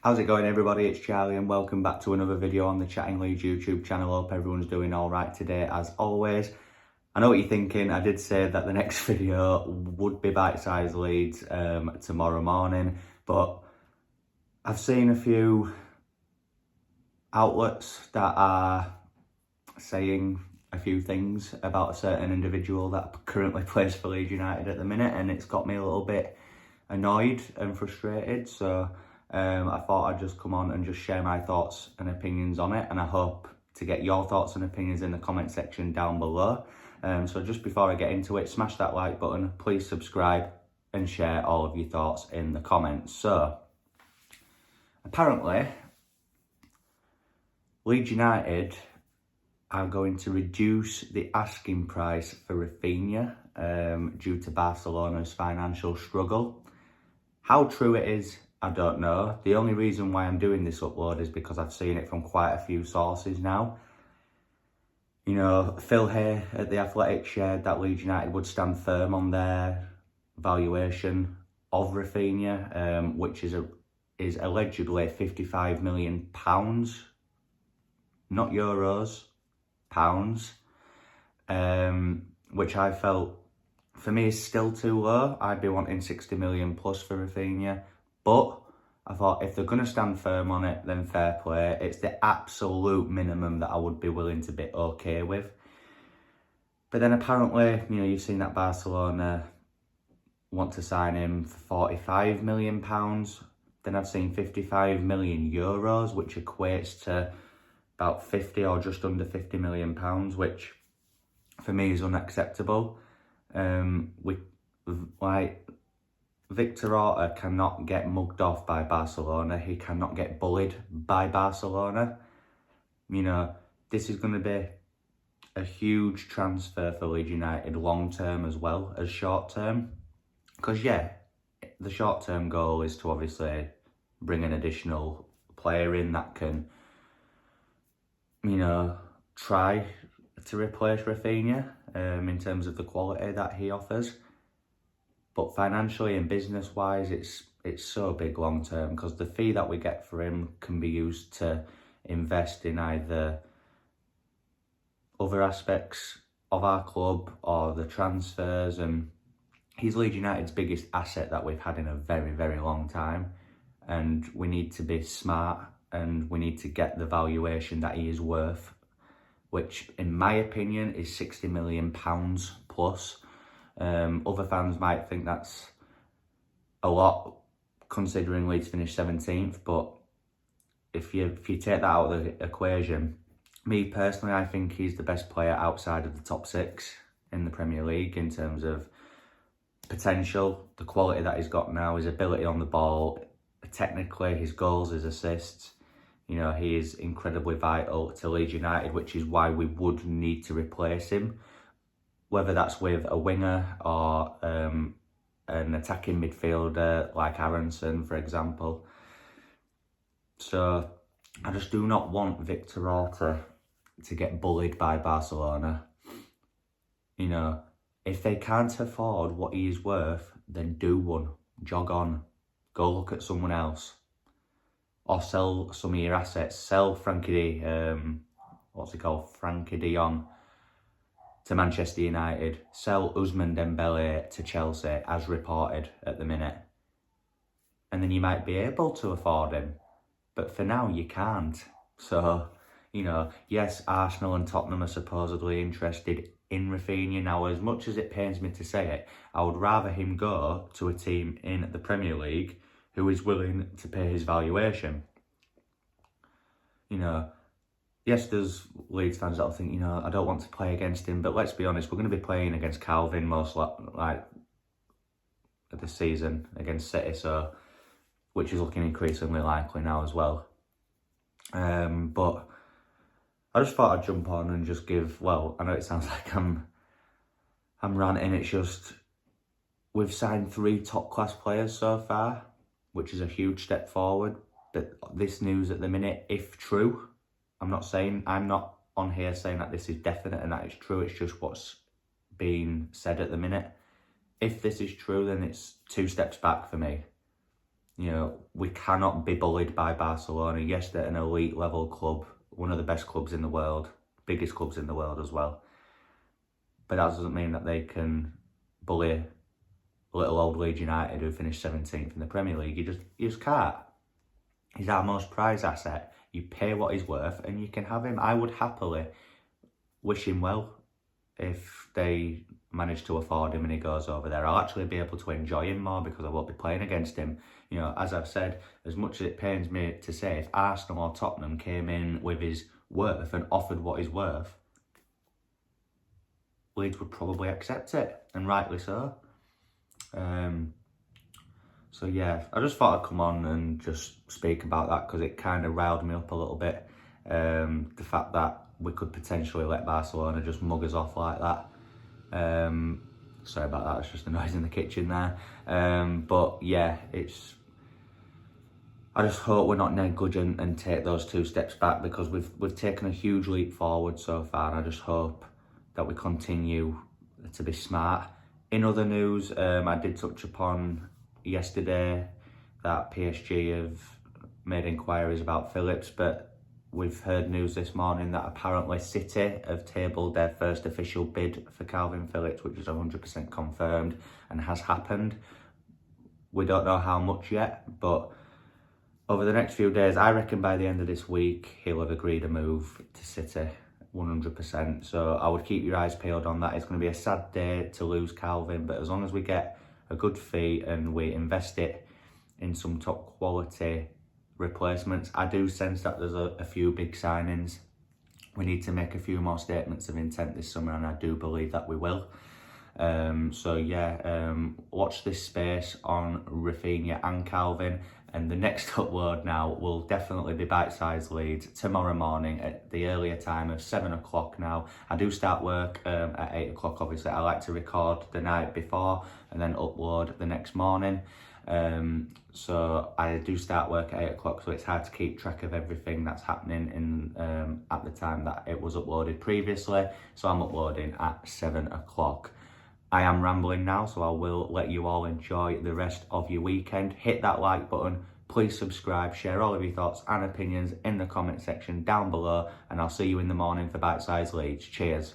How's it going, everybody? It's Charlie and welcome back to another video on the Chatting Leeds YouTube channel. Hope everyone's doing all right today as always. I know what you're thinking. I did say that the next video would be bite-sized Leeds tomorrow morning, but I've seen a few outlets that are saying a few things about a certain individual that currently plays for Leeds United at the minute, and it's got me a little bit annoyed and frustrated. So I thought I'd just come on and just share my thoughts and opinions on it, and I hope to get your thoughts and opinions in the comment section down below. So just before I get into it, smash that like button, please subscribe and share all of your thoughts in the comments. So apparently Leeds United are going to reduce the asking price for Raphinha due to Barcelona's financial struggle. How true it is, I don't know. The only reason why I'm doing this upload is because I've seen it from quite a few sources now. You know, Phil here at The Athletic shared that Leeds United would stand firm on their valuation of Raphinha, which is allegedly £55 million, not euros, pounds, which I felt, for me, is still too low. I'd be wanting 60 million plus for Raphinha, but I thought if they're going to stand firm on it, then fair play. It's the absolute minimum that I would be willing to be okay with. But then apparently, you know, you've seen that Barcelona want to sign him for £45 million. Then I've seen 55 million euros, which equates to about 50 or just under 50 million pounds, which for me is unacceptable. Victor Orta cannot get mugged off by Barcelona. He cannot get bullied by Barcelona. You know, this is going to be a huge transfer for Leeds United long term as well as short term. Because yeah, the short term goal is to obviously bring an additional player in that can, you know, try to replace Raphinha in terms of the quality that he offers. But financially and business-wise, it's so big long term, because the fee that we get for him can be used to invest in either other aspects of our club or the transfers, and he's Leeds United's biggest asset that we've had in a very, very long time, and we need to be smart and we need to get the valuation that he is worth, which in my opinion is £60 million plus. Other fans might think that's a lot considering Leeds finished 17th, but if you take that out of the equation, me personally, I think he's the best player outside of the top six in the Premier League in terms of potential, the quality that he's got now, his ability on the ball, technically, his goals, his assists. You know, he is incredibly vital to Leeds United, which is why we would need to replace him, whether that's with a winger or an attacking midfielder like Aronson, for example. So I just do not want Victor Orta to get bullied by Barcelona. You know, if they can't afford what he is worth, then do one. Jog on. Go look at someone else. Or sell some of your assets. Sell Frankie de Jong to Manchester United. Sell Ousmane Dembele to Chelsea, as reported at the minute. And then you might be able to afford him. But for now, you can't. So, you know, yes, Arsenal and Tottenham are supposedly interested in Raphinha. Now, as much as it pains me to say it, I would rather him go to a team in the Premier League who is willing to pay his valuation. You know, yes, there's Leeds fans that'll think, you know, I don't want to play against him, but let's be honest, we're going to be playing against Kalvin most like this season against City, so which is looking increasingly likely now as well. But I just thought I'd jump on and just give, well, I know it sounds like I'm ranting, it's just, we've signed 3 top-class players so far, which is a huge step forward. But this news at the minute, if true, I'm not on here saying that this is definite and that it's true, it's just what's being said at the minute. If this is true, then it's 2 steps back for me. You know, we cannot be bullied by Barcelona. Yes, they're an elite level club, one of the best clubs in the world, biggest clubs in the world as well. But that doesn't mean that they can bully little old Leeds United who finished 17th in the Premier League. You just can't. He's our most prized asset. You pay what he's worth and you can have him. I would happily wish him well if they manage to afford him and he goes over there. I'll actually be able to enjoy him more because I won't be playing against him. You know, as I've said, as much as it pains me to say, if Arsenal or Tottenham came in with his worth and offered what he's worth, Leeds would probably accept it, and rightly so. So yeah, I just thought I'd come on and just speak about that because it kind of riled me up a little bit. The fact that we could potentially let Barcelona just mug us off like that. Sorry about that, it's just the noise in the kitchen there. But yeah, I just hope we're not negligent and take those 2 steps back because we've taken a huge leap forward so far, and I just hope that we continue to be smart. In other news, I did touch upon yesterday that PSG have made inquiries about Phillips, but we've heard news this morning that apparently City have tabled their first official bid for Kalvin Phillips, which is 100% confirmed and has happened. We don't know how much yet, but over the next few days, I reckon by the end of this week, he'll have agreed a move to City, 100%. So I would keep your eyes peeled on that. It's going to be a sad day to lose Kalvin, but as long as we get a good fee and we invest it in some top quality replacements, I do sense that there's a few big signings. We need to make a few more statements of intent this summer, and I do believe that we will. So yeah, watch this space on Raphinha and Kalvin. And the next upload now will definitely be bite-sized Leeds tomorrow morning at the earlier time of 7 o'clock now. I do start work at 8 o'clock, obviously. I like to record the night before and then upload the next morning. So I do start work at 8 o'clock, so it's hard to keep track of everything that's happening in at the time that it was uploaded previously. So I'm uploading at 7 o'clock. I am rambling now, so I will let you all enjoy the rest of your weekend. Hit that like button, please subscribe, share all of your thoughts and opinions in the comment section down below, and I'll see you in the morning for Bite Size Leeds. Cheers.